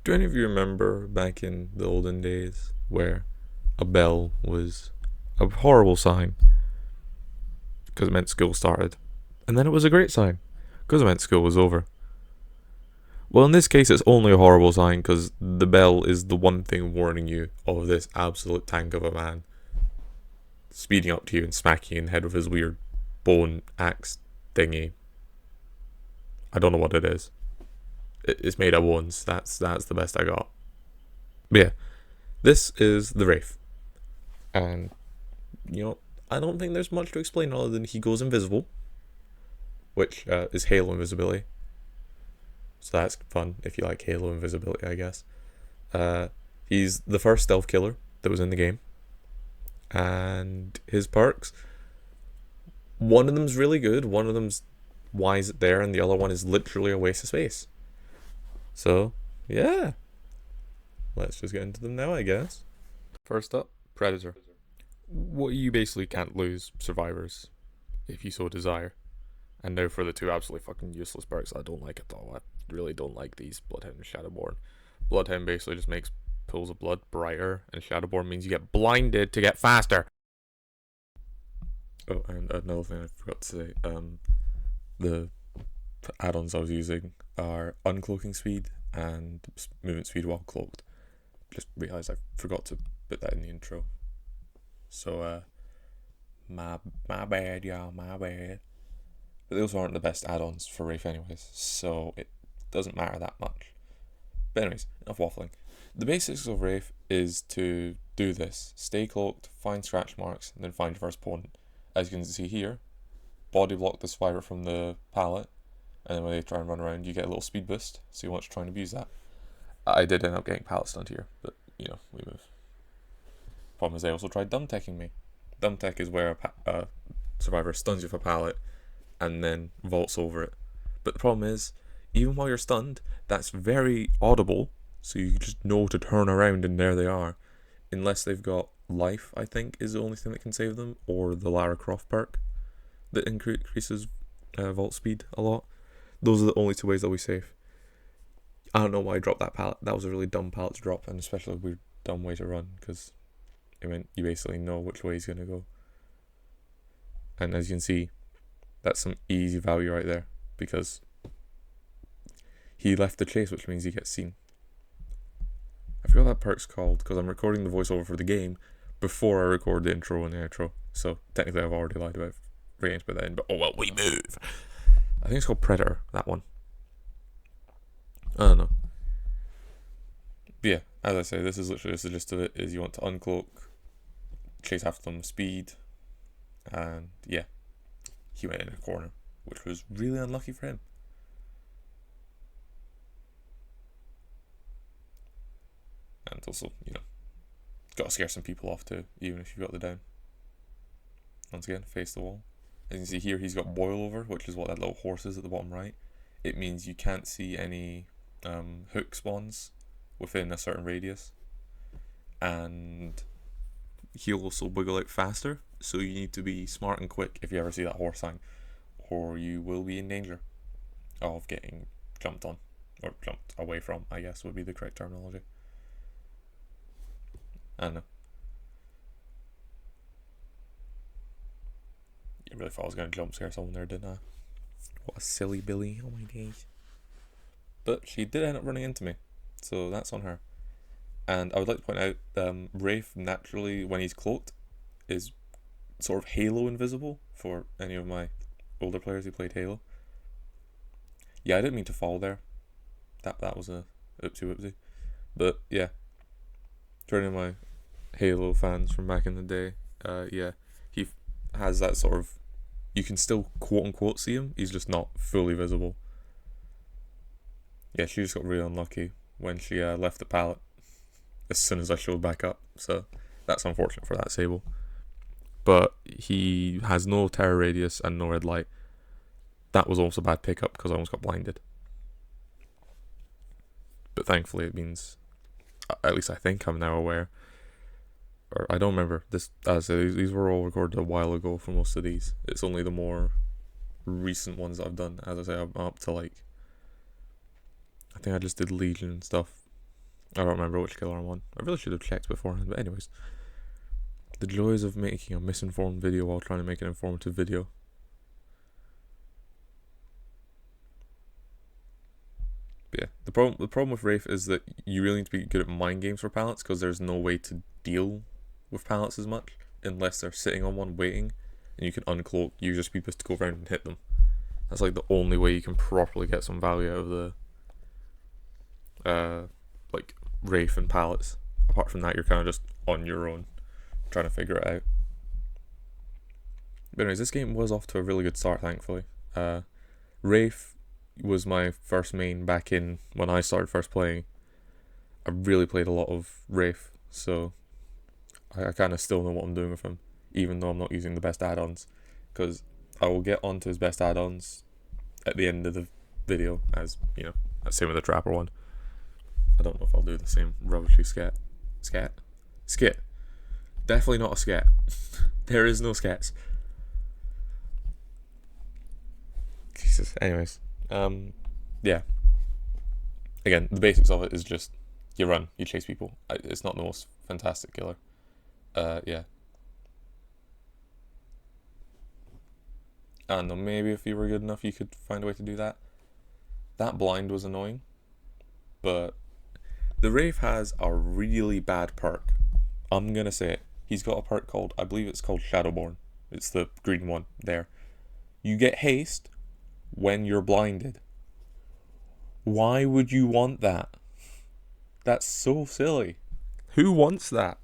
Do any of you remember back in the olden days where a bell was a horrible sign because it meant school started, and then it was a great sign because it meant school was over? Well, in this case, it's only a horrible sign because the bell is the one thing warning you of this absolute tank of a man speeding up to you and smacking you in the head with his weird bone axe thingy. I don't know what it is. It's made of bones. That's the best I got. But yeah, this is the Wraith, and I don't think there's much to explain other than he goes invisible, which is Halo invisibility. So that's fun if you like Halo invisibility, I guess. He's the first stealth killer that was in the game, and his perks. One of them's really good. One of them's why is it there, and the other one is literally a waste of space. So yeah, let's just get into them now, I guess. First up, Predator. What you basically can't lose, survivors, if you so desire. And now for the two absolutely fucking useless perks I don't like at all. I really don't like these, Bloodhound and Shadowborn. Bloodhound basically just makes pools of blood brighter, and Shadowborn means you get blinded to get faster. Oh, and another thing I forgot to say, the add-ons I was using are uncloaking speed and movement speed while cloaked. Just realised I forgot to put that in the intro. So, my bad, y'all, my bad. But those aren't the best add-ons for Wraith anyways, so it doesn't matter that much. But anyways, enough waffling. The basics of Wraith is to do this. Stay cloaked, find scratch marks, and then find your first opponent. As you can see here, body block the survivor from the pallet, and then when they try and run around, you get a little speed boost, so you want to try and abuse that. I did end up getting pallet stunned here, but, we move. Problem is they also tried dumb teching me. Dumb tech is where a survivor stuns you with a pallet, and then vaults over it. But the problem is, even while you're stunned, that's very audible, so you just know to turn around and there they are. Unless they've got life, I think, is the only thing that can save them, or the Lara Croft perk that increases vault speed a lot. Those are the only two ways they'll be safe. I don't know why I dropped that pallet. That was a really dumb pallet to drop, and especially a weird dumb way to run, because it meant you basically know which way he's going to go. And as you can see, that's some easy value right there, because he left the chase, which means he gets seen. I forgot that perk's called, because I'm recording the voiceover for the game before I record the intro and the outro, so technically I've already lied about forgetting to put that in, but oh well, we move. I think it's called Predator, that one. I don't know. But yeah, as I say, this is literally just the gist of it, is you want to uncloak, chase after them with speed, and yeah, he went in a corner, which was really unlucky for him. And also, gotta scare some people off too, even if you've got the down. Once again, face the wall. As you can see here, he's got boil over, which is what that little horse is at the bottom right. It means you can't see any hook spawns within a certain radius. And he'll also wiggle out faster, so you need to be smart and quick if you ever see that horse sign, or you will be in danger of getting jumped on, or jumped away from, I guess would be the correct terminology. I don't know. I really thought I was going to jump scare someone there, didn't I? What a silly Billy, oh my days. But she did end up running into me, so that's on her. And I would like to point out, Wraith naturally, when he's cloaked, is sort of Halo invisible for any of my older players who played Halo. Yeah, I didn't mean to fall there. That was a oopsie whoopsie. But yeah, for any of my Halo fans from back in the day, yeah, he has that sort of, you can still quote unquote see him, he's just not fully visible. Yeah, she just got really unlucky when she left the pallet as soon as I showed back up, so that's unfortunate for that Sable. But he has no terror radius and no red light. That was also a bad pickup because I almost got blinded. But thankfully it means, at least I think I'm now aware, or I don't remember, this, as I say, these were all recorded a while ago for most of these. It's only the more recent ones that I've done. As I say, I'm up to I think I just did Legion and stuff I don't remember which killer I'm on. I really should have checked beforehand, but anyways. The joys of making a misinformed video while trying to make an informative video. But yeah, the problem with Wraith is that you really need to be good at mind games for pallets, because there's no way to deal with pallets as much unless they're sitting on one waiting, and you can uncloak user speedboost to go around and hit them. That's like the only way you can properly get some value out of the like Wraith and pallets. Apart from that, you're kind of just on your own trying to figure it out. But anyways, this game was off to a really good start, thankfully. Wraith was my first main back in when I started first playing. I really played a lot of Wraith, so I kind of still know what I'm doing with him, even though I'm not using the best add-ons, because I will get onto his best add-ons at the end of the video, as you know, same with the Trapper one. I don't know if I'll do the same rubbishy skit. Definitely not a scat. There is no scats. Jesus. Anyways, yeah. Again, the basics of it is just you run, you chase people. It's not the most fantastic killer. Yeah. I don't know, maybe if you were good enough you could find a way to do that. That blind was annoying, but the Wraith has a really bad perk. I'm gonna say it. He's got a perk called, I believe it's called Shadowborn. It's the green one there. You get haste when you're blinded. Why would you want that? That's so silly. Who wants that?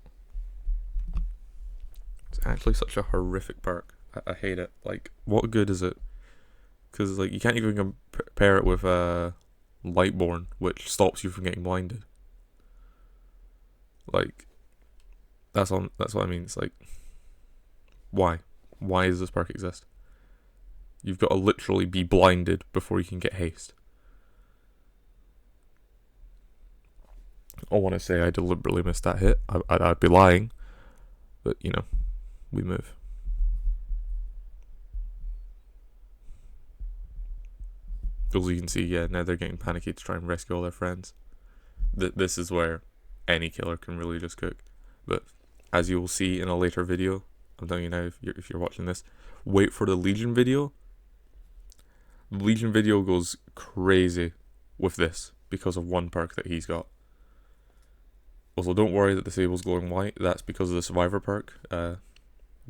It's actually such a horrific perk. I hate it. Like, what good is it? Because like you can't even compare it with Lightborn, which stops you from getting blinded. Like, that's what I mean. It's like, why does this perk exist? You've got to literally be blinded before you can get haste. I want to say I deliberately missed that hit. I'd be lying, but you know, we move. As you can see, yeah, now they're getting panicky to try and rescue all their friends. This is where any killer can really just cook. But as you will see in a later video, I'm telling you now, if you're watching this, wait for the Legion video. The Legion video goes crazy with this because of one perk that he's got. Also, don't worry that the sable's glowing white. That's because of the survivor perk. I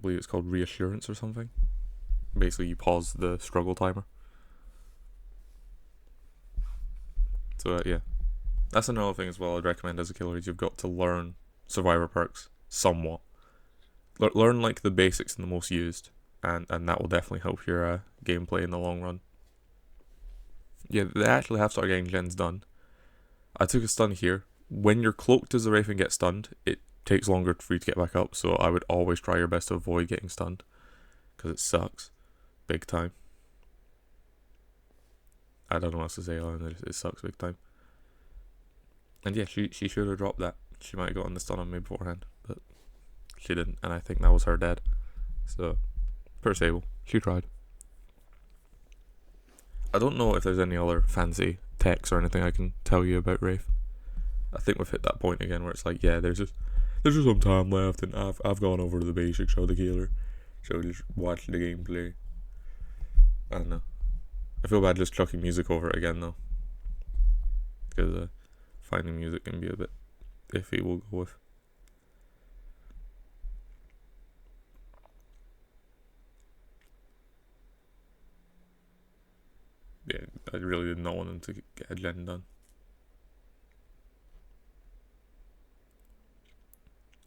believe it's called reassurance or something. Basically, you pause the struggle timer. So yeah, that's another thing as well I'd recommend as a killer, is you've got to learn survivor perks somewhat. Learn like the basics and the most used, and that will definitely help your gameplay in the long run. Yeah, they actually have started getting gens done. I took a stun here. When you're cloaked as a Wraith and get stunned, it takes longer for you to get back up, so I would always try your best to avoid getting stunned, because it sucks big time. I don't know what else to say on it. It sucks big time. And yeah, she should have dropped that. She might have gotten the stun on me beforehand, but she didn't, and I think that was her dead. So, per Sable, she tried. I don't know if there's any other fancy techs or anything I can tell you about Wraith. I think we've hit that point again where it's like, yeah, there's just some time left, and I've gone over to the basics of the killer, so just watch the gameplay. I don't know. I feel bad just chucking music over it again though, because finding music can be a bit iffy. We'll go with. Yeah, I really did not want them to get a gen done.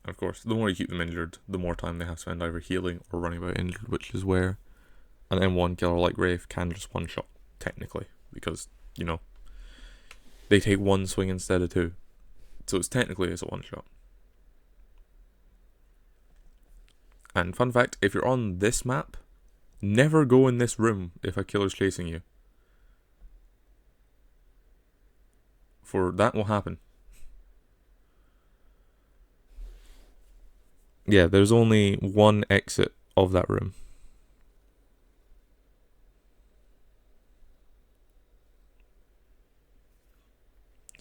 And of course, the more you keep them injured, the more time they have to spend either healing or running about injured, which is where an M1 killer like Wraith can just one shot, technically, because, you know, they take one swing instead of two. So it's technically a one shot. And fun fact, if you're on this map, never go in this room if a killer's chasing you. For that will happen. Yeah, there's only one exit of that room.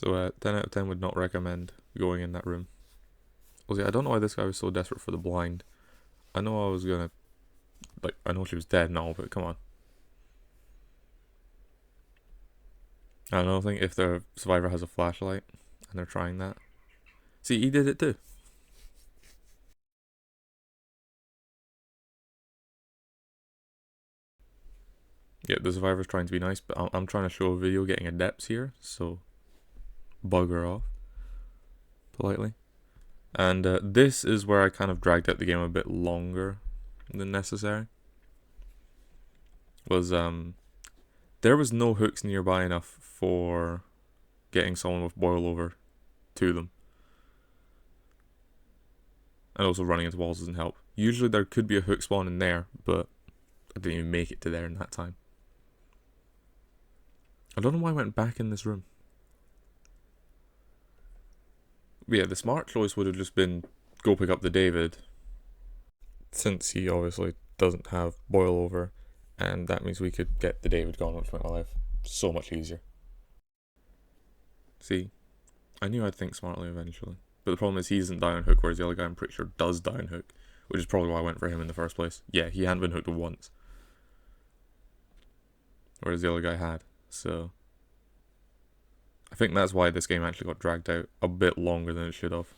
So 10 out of 10 would not recommend going in that room. I don't know why this guy was so desperate for the blind. I know I was gonna, I know she was dead and all, but come on. I don't think if the survivor has a flashlight and they're trying that. See, he did it too. Yeah, the survivor's trying to be nice, but I'm trying to show a video getting adepts here, so bugger off politely. And this is where I kind of dragged out the game a bit longer than necessary. There was no hooks nearby enough for getting someone with boil over to them. And also running into walls doesn't help. Usually there could be a hook spawn in there, but I didn't even make it to there in that time. I don't know why I went back in this room. But yeah, the smart choice would have just been go pick up the David, since he obviously doesn't have boil over, and that means we could get the David gone, which made my life so much easier. See, I knew I'd think smartly eventually, but the problem is he doesn't die on hook, whereas the other guy I'm pretty sure does die on hook, which is probably why I went for him in the first place. Yeah, he hadn't been hooked once, whereas the other guy had. So I think that's why this game actually got dragged out a bit longer than it should have.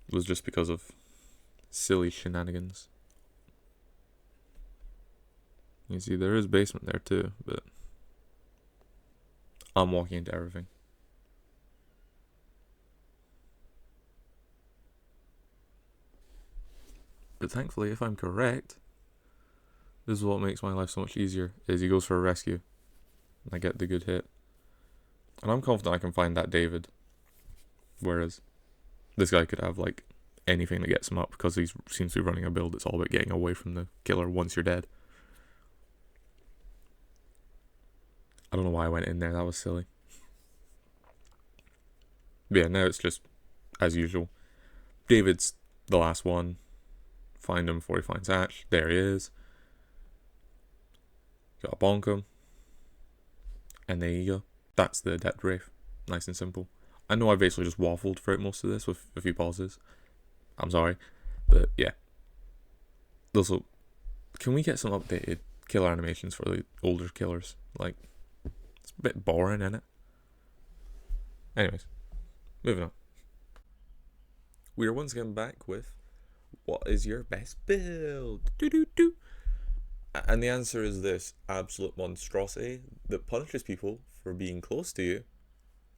It was just because of silly shenanigans. You see, there is basement there too, but I'm walking into everything. But thankfully, if I'm correct, this is what makes my life so much easier, is he goes for a rescue. And I get the good hit. And I'm confident I can find that David. Whereas this guy could have anything that gets him up, because he seems to be running a build that's all about getting away from the killer once you're dead. I don't know why I went in there, that was silly. But yeah, now it's just as usual. David's the last one. Find him before he finds Hatch. There he is. Gotta bonk him. And there you go. That's the Adept Wraith. Nice and simple. I know I basically just waffled throughout most of this with a few pauses. I'm sorry. But yeah. Also, can we get some updated killer animations for the older killers? It's a bit boring, isn't it? Anyways, moving on. We are once again back with what is your best build? Do. And the answer is this absolute monstrosity that punishes people for being close to you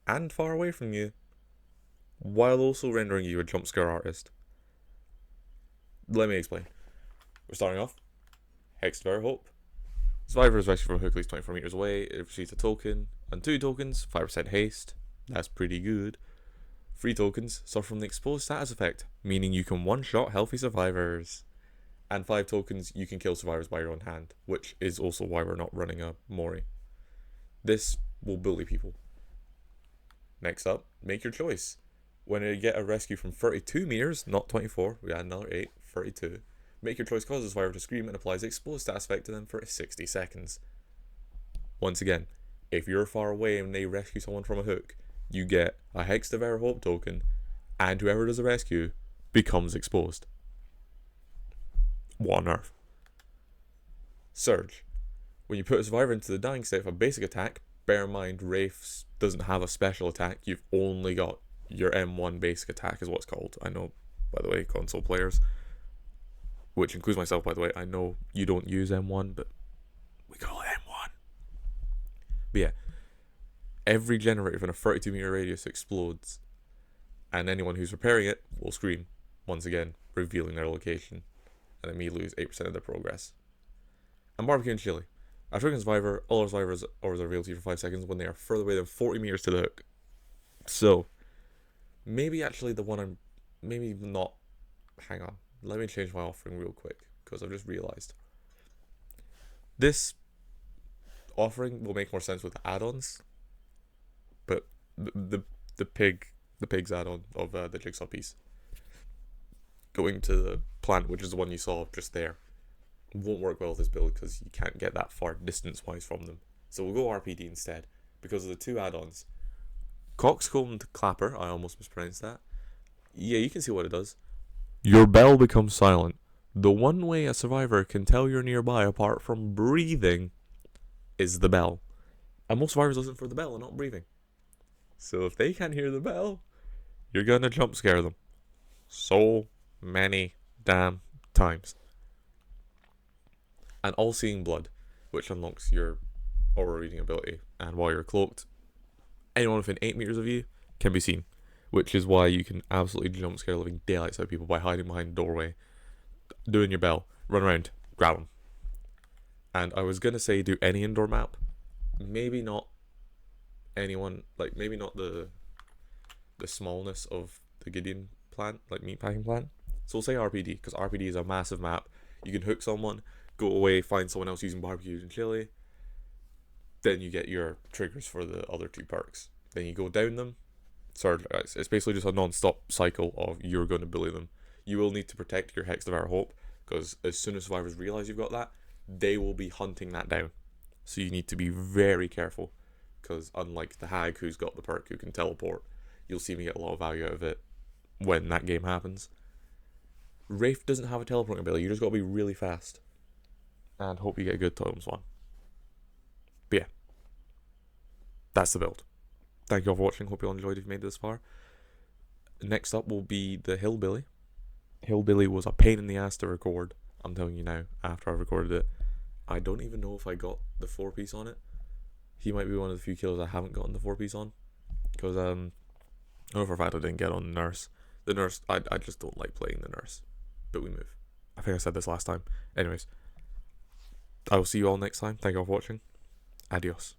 and far away from you, while also rendering you a jump scare artist. Let me explain. We're starting off. Hex Devour Hope. Survivor is rescued from a hook at least 24 meters away. It receives a token and 2 tokens, 5% haste. That's pretty good. 3 tokens suffer from the exposed status effect, meaning you can one-shot healthy survivors. And 5 tokens, you can kill survivors by your own hand, which is also why we're not running a Mori. This will bully people. Next up, make your choice. When you get a rescue from 32 meters, not 24, we add another 8, 32. Make your choice, causes the survivor to scream and applies the exposed status effect to them for 60 seconds. Once again, if you're far away and they rescue someone from a hook, you get a Hex Devour Hope token, and whoever does the rescue becomes exposed. What on earth? Surge. When you put a survivor into the dying state of a basic attack, bear in mind Wraiths doesn't have a special attack, you've only got your M1 basic attack is what's called. I know, by the way, console players, which includes myself, by the way, I know you don't use M1, but we call it M1. But yeah, every generator within a 32 meter radius explodes, and anyone who's repairing it will scream, once again, revealing their location, and then me lose 8% of their progress. And barbecue and chili. After a survivor, all our survivors are revealed to you for 5 seconds when they are further away than 40 meters to the hook. So, maybe actually the one maybe not, hang on, let me change my offering real quick, because I've just realized. This offering will make more sense with add-ons, but the pig's add-on of the jigsaw piece, going to the plant, which is the one you saw just there, won't work well with this build because you can't get that far distance-wise from them. So we'll go RPD instead, because of the 2 add-ons. Coxcombed clapper, I almost mispronounced that. Yeah, you can see what it does. Your bell becomes silent. The one way a survivor can tell you're nearby apart from breathing is the bell. And most survivors listen for the bell and not breathing. So if they can't hear the bell, you're gonna jump scare them. So many damn times. And all seeing blood, which unlocks your aura reading ability. And while you're cloaked, anyone within 8 meters of you can be seen, which is why you can absolutely jump scare living daylights out of people by hiding behind a doorway, doing your bell, run around, grab them. And I was gonna say do any indoor map, maybe not anyone, like maybe not the smallness of the Gideon plant, like meatpacking plant. So we'll say RPD, because RPD is a massive map. You can hook someone, go away, find someone else using barbecue and chili. Then you get your triggers for the other 2 perks. Then you go down them. Sorry, guys, it's basically just a non-stop cycle of you're going to bully them. You will need to protect your Hex of Our Hope, because as soon as survivors realize you've got that, they will be hunting that down. So you need to be very careful, because unlike the Hag who's got the perk who can teleport, you'll see me get a lot of value out of it when that game happens. Wraith doesn't have a teleporting ability, you just gotta be really fast. And hope you get a good totems one. But yeah, that's the build. Thank you all for watching, hope you all enjoyed if you made it this far. Next up will be the Hillbilly. Hillbilly was a pain in the ass to record, I'm telling you now, after I recorded it. I don't even know if I got the 4-piece on it. He might be one of the few kills I haven't gotten the 4-piece on. Because, I know for a fact I didn't get on the nurse. The nurse, I just don't like playing the nurse. But we move. I think I said this last time. Anyways, I will see you all next time. Thank you all for watching. Adios.